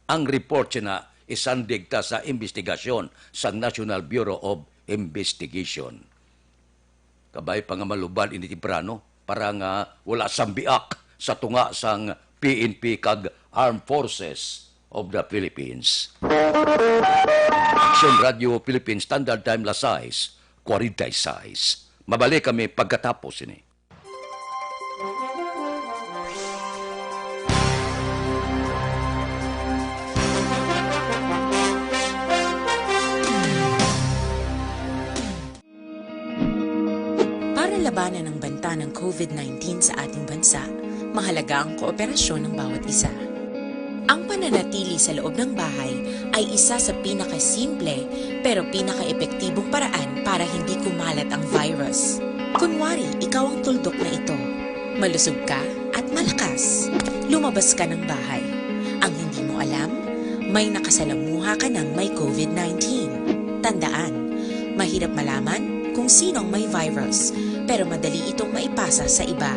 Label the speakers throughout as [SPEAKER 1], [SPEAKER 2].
[SPEAKER 1] Ang report na isandig ta sa investigasyon sa National Bureau of Investigation. Kabay pa nga maluban ini timprano para nga wala sambiak sa tunga sang PNP kag Armed Forces of the Philippines. Action Radio Philippines Standard Time Lasais, 46. Mabalik kami pagkatapos ini.
[SPEAKER 2] Para labanan ang banta ng COVID-19 sa ating bansa, mahalaga ang kooperasyon ng bawat isa. Ang pananatili sa loob ng bahay ay isa sa pinakasimple pero pinaka-epektibong paraan para hindi kumalat ang virus. Kunwari, ikaw ang tuldok na ito. Malusog ka at malakas. Lumabas ka ng bahay. Ang hindi mo alam, may nakasalamuha ka ng may COVID-19. Tandaan, mahirap malaman kung sinong may virus, pero madali itong maipasa sa iba.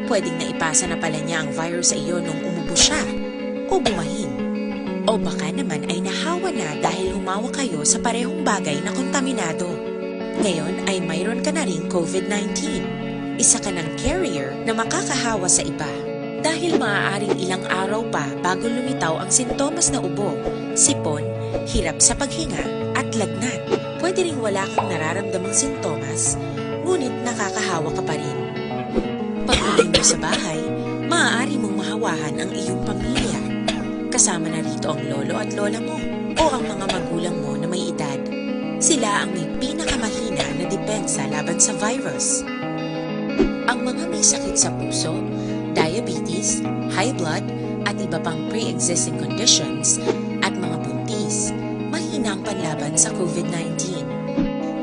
[SPEAKER 2] Pwedeng naipasa na pala niya ang virus sa iyo nung umubo siya o bumahin. O baka naman ay nahawa na dahil humawa kayo sa parehong bagay na kontaminado. Ngayon ay mayroon ka na ring COVID-19. Isa ka ng carrier na makakahawa sa iba. Dahil maaaring ilang araw pa bago lumitaw ang sintomas na ubo, sipon, hirap sa paghinga at lagnat. Pwede ring wala kang nararamdamang sintomas, ngunit nakakahawa ka pa rin. Pag-uwi mo sa bahay, maaari mong mahawahan ang iyong pamilya. Kasama na rito ang lolo at lola mo o ang mga magulang mo na may edad. Sila ang may pinakamahina na depensa laban sa virus. Ang mga may sakit sa puso, diabetes, high blood, at iba pang pre-existing conditions at mga buntis, mahina ang panlaban sa COVID-19.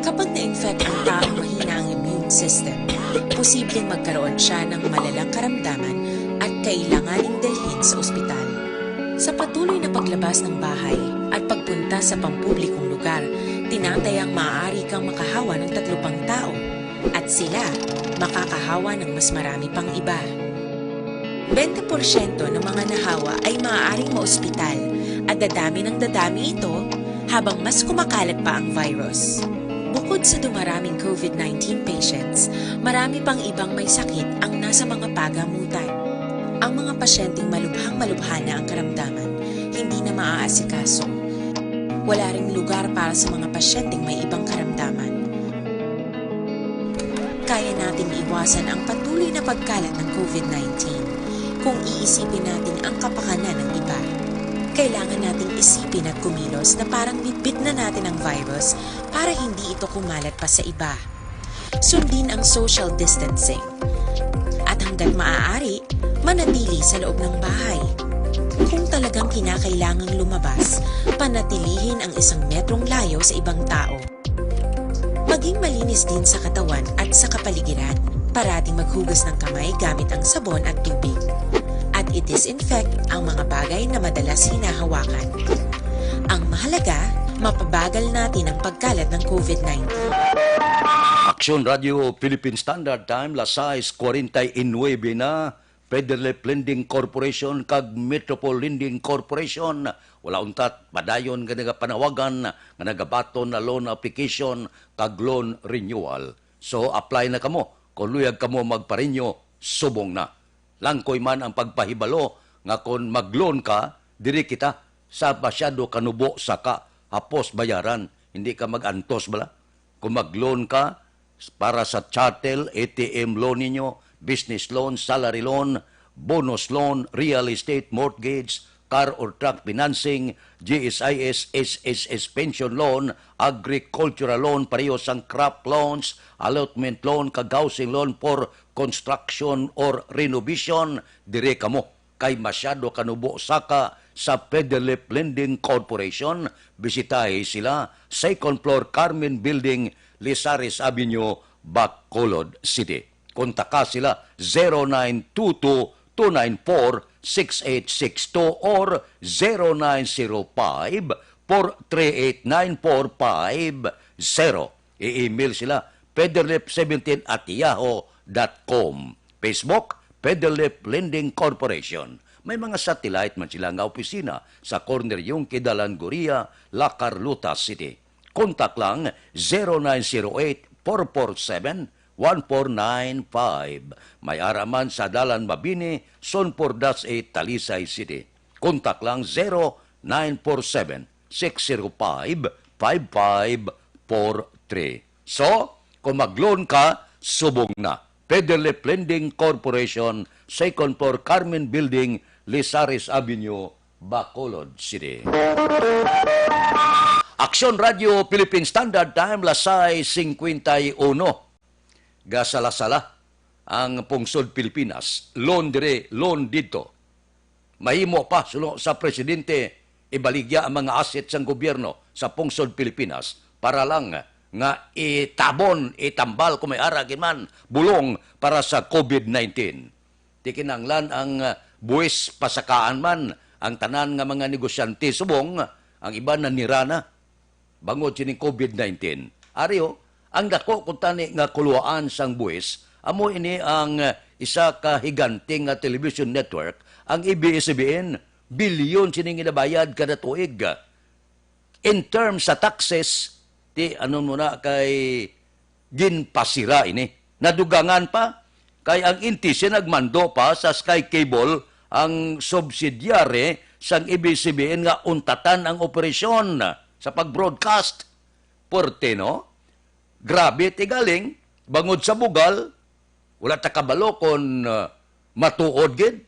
[SPEAKER 2] Kapag na-infect ang taong mahina ang immune system, posibleng magkaroon siya ng malalang karamdaman at kailanganing dalhin sa ospital. Sa patuloy na paglabas ng bahay at pagpunta sa pampublikong lugar, tinatayang maaari kang makahawa ng 3 pang tao at sila makakahawa ng mas marami pang iba. 20% ng mga nahawa ay maaaring maospital at dadami ng dadami ito habang mas kumakalat pa ang virus. Bukod sa dumaraming COVID-19 patients, marami pang ibang may sakit ang nasa mga pagamutan. Ang mga pasyenteng malubhang-malubha na ang karamdaman, hindi na maaasikaso. Wala ring lugar para sa mga pasyenteng may ibang karamdaman. Kaya nating iwasan ang patuloy na pagkalat ng COVID-19 kung iisipin natin ang kapakanan ng iba. Kailangan nating isipin at kumilos na parang bitbit na natin ang virus para hindi ito kumalat pa sa iba. Sundin ang social distancing. At hanggat maaari, manatili sa loob ng bahay. Kung talagang kinakailangang lumabas, panatilihin ang 1 metrong layo sa ibang tao. Maging malinis din sa katawan at sa kapaligiran. Parating maghugas ng kamay gamit ang sabon at tubig. At i-disinfect ang mga bagay na madalas hinahawakan. Ang mahalaga, mapabagal natin ang pagkalat ng COVID-19.
[SPEAKER 1] Action Radio Philippine Standard Time, Lasais 49 na, Federal Lending Corporation kag Metropole Lending Corporation. Wala untat, padayon nga panawagan nga nagabaton na loan application kag loan renewal. So apply na kamo, kung luyag kamo magparinyo, subong na. Langkoy man ang pagpahibalo nga kung mag-loan ka, diri kita sa masyado kanubo sa ka, hapos bayaran, hindi ka mag-antos bala. Kung mag-loan ka, para sa chattel, ATM loan ninyo, business loan, salary loan, bonus loan, real estate, mortgage, car or truck financing, GSIS, SSS pension loan, agricultural loan, parehas ang crop loans, allotment loan, housing loan for construction or renovation, dire kamo kay masyado kanubo saka sa Federal Lending Corporation. Bisitahin sila, 2nd floor Carmen Building, Lisares Avenue, Bacolod City. Kontaka sila 0922-294-6862 or 0905-438-9450. I-email sila federlip17@yahoo.com. Facebook, Federlip Lending Corporation. May mga satellite man sila nga opisina sa corner yung Kidalan Goria, La Carlota City. Kontak lang 0908-447-1495. May araman sa Dalan Mabini, Sonpordas 8, Talisay City. Kontak lang 0947-605-5543. So, kung mag-loan ka, subong na. Federal Lending Corporation, second floor Carmen Building, Lisares Avenue, Bacolod City. Aksyon Radio Philippine Standard Time, Lasay 51. Gasala-sala ang pungsod Pilipinas. Loan dire, loan dito. Mahimo pa sulo sa presidente ibaligya ang mga assets ng gobyerno sa pungsod Pilipinas para lang nga itambal kung may aragin man bulong para sa COVID-19. Tikinanglan ang buwis pasakaan man ang tanan nga mga negosyante subong ang iba na nirana bangod sining COVID-19. Ariyo, ang dako kung tani nga kuluan sang buwis, amo ini ang isa ka higanting nga television network, ang ABS-CBN, bilyon sining inabayad kada tuig. In terms sa taxes, ano muna kay ginpasira ini. Nadugangan pa, kay ang inti nagmando pa sa Sky Cable ang subsidiary sang ABS-CBN nga untatan ang operasyon sa pag-broadcast. Porte, no? Grabe, tigaling, bangod sa bugal, wala ta kabalo kung matuod gid,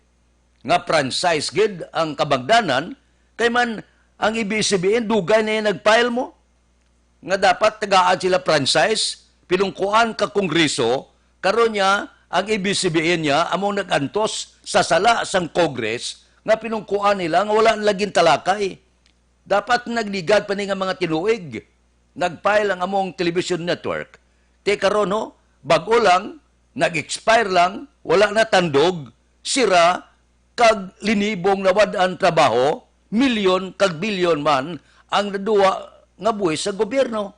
[SPEAKER 1] nga franchise gid ang kabagdanan, kay man ang ABS-CBN, dugay na yung nag-file mo, nga dapat tagaan sila franchise, pinungkuan ka kongreso, karon niya, ang ABS-CBN niya, among nag-antos sa sala sang Congress, nga pinungkuan nila, nga wala laging talakay. Dapat nagligad pa ni nga mga tinuig. Nag-file ang among television network. Karon no, bago lang, nag-expire lang, wala na tandog, sira, kag linibong nawad-an trabaho, milyon kag bilyon man ang naduwa nga buwis sa gobyerno.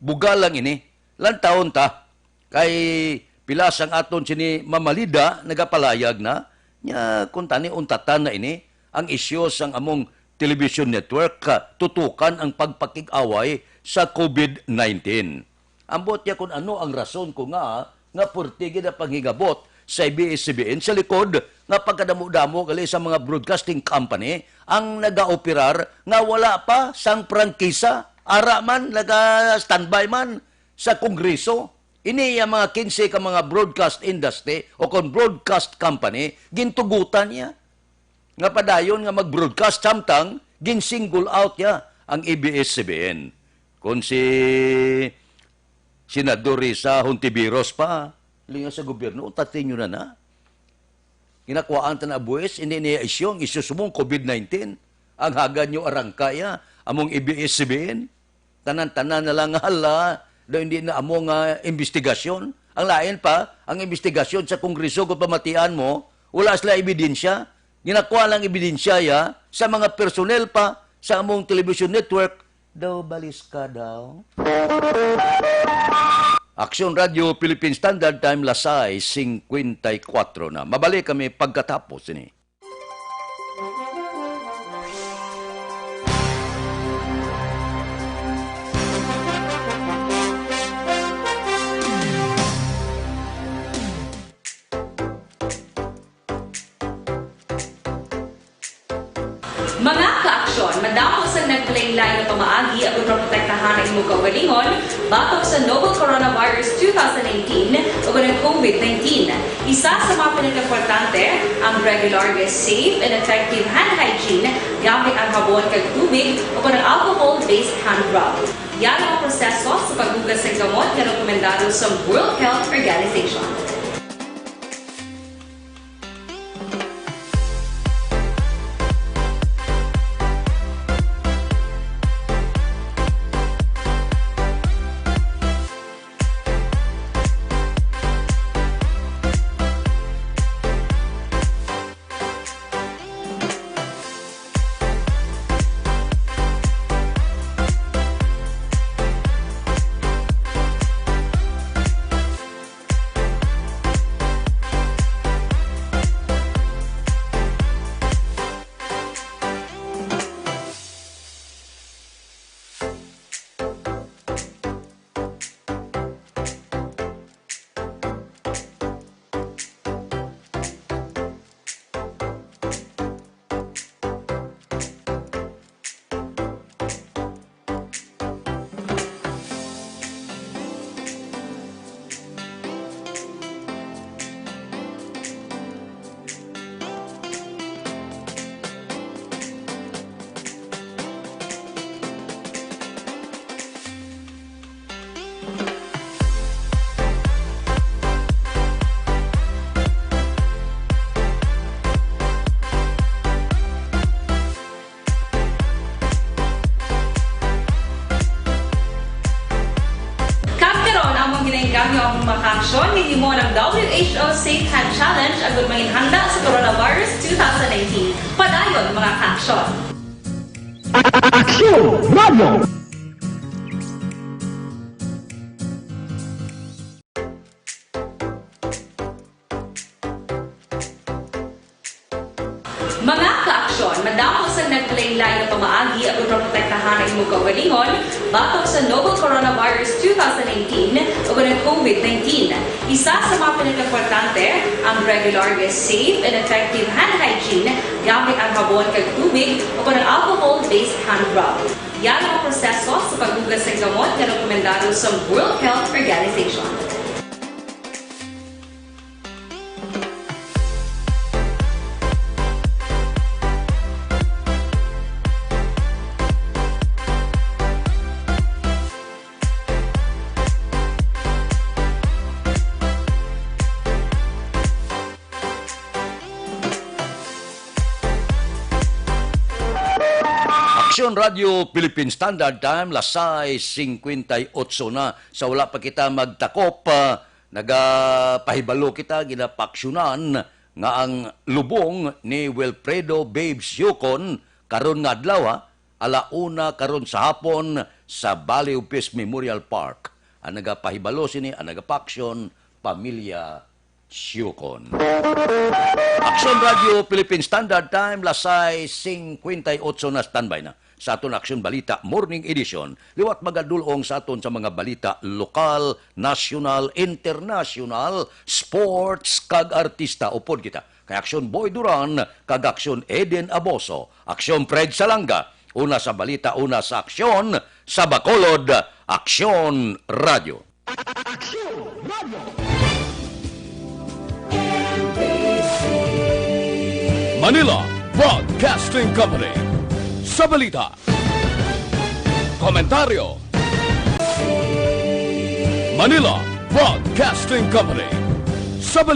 [SPEAKER 1] Buga lang ini. Lantaon ta, kay pilas ang aton sini Mamalida, nagapalayag na, nya kung tani untatan na ini, ang isyo sang among television network, tutukan ang pagpakig-away sa COVID-19. Ambot niya kung ano ang rason ko nga purtige na panghigabot sa ABS-CBN sa likod nga pagkadamo-damo gali sa mga broadcasting company ang nagaoperar nga wala pa sang prangkisa, ara man, naga-standby man sa kongreso. Ini ang mga 15 ka mga broadcast industry o kung broadcast company, gintugutan niya. Nga padayon nga mag-broadcast samtang gin-single out niya ang ABS-CBN. Kung si Senador Risa Hontiveros pa, linga sa gobyerno, utatin nyo na. Kinakuhaan ta na buwis, hindi niya isyong isusumong COVID-19. Ang hagad nyo arangkaya, among ABS-CBN. Tanan-tanan na lang hala, daw hindi na among investigasyon. Ang lain pa, ang investigasyon sa kongreso kung pamatian mo, wala sila ebidensya. Ginakuha lang ebidensya sa mga personnel pa sa among television network. Daw balis ka daw. Aksyon Radio Philippine Standard Time, Lasay 54 na. Mabalik kami pagkatapos ini.
[SPEAKER 3] Mga ka-aksyon, madamo sa naglaylay na pamaagi ang protektahan ng imong kaugalingon batok sa novel coronavirus 2018 o ng COVID-19. Isa sa mga pinaka-importante ang regular, safe, and effective hand hygiene gamit ang habon kag tubig o ng alcohol-based hand rub. Yan ang proseso sa paghugas ng gamot na rekomendado sa World Health Organization. maka-aksyon, hindi mo ng WHO Safe Hand Challenge agad may handa sa Coronavirus 2019. Padayon mga ka-aksyon.
[SPEAKER 4] Aksyon Radio!
[SPEAKER 3] Mga ka-aksyon, madamo sa naglaylay na pamaagi ang protektahan ang imong kaugalingon batok sa novel coronavirus 2018 o ng COVID-19. Isa sa mga pinaka-importante ang regular, safe, and effective hand hygiene gamit ang habon kag tubig o ng alcohol-based hand rub. Yan ang proseso sa paghugas ng gamot na rekomendado sa World Health Organization.
[SPEAKER 1] Aksyon Radio Philippine Standard Time, lasay 58 na. Sa wala pa kita magtakop, nagapahibalo kita, ginapaksyonan nga ang lubong ni Wilfredo Babes Yukon karon nga adlaw, alauna karon sa hapon sa Valley of Peace Memorial Park. Ang nagapahibalo sini, ang nagapaksyon, Pamilya Yukon. Aksyon Radio Philippine Standard Time, lasay 58 na, standby na. Sa aton Aksyon Balita Morning Edition, liwat magadulong sa aton sa mga balita lokal, national, international, sports, kag artista. Upod kita. Kay Aksyon Boy Duran, kag Aksyon Eden Aboso, Aksyon Fred Salanga, una sa balita, una sa aksyon, sa Bacolod, Aksyon Radio.
[SPEAKER 4] Aksyon Radio!
[SPEAKER 5] Manila Broadcasting Company. Sa balita, komentaryo. Manila Broadcasting Company. Sa balita.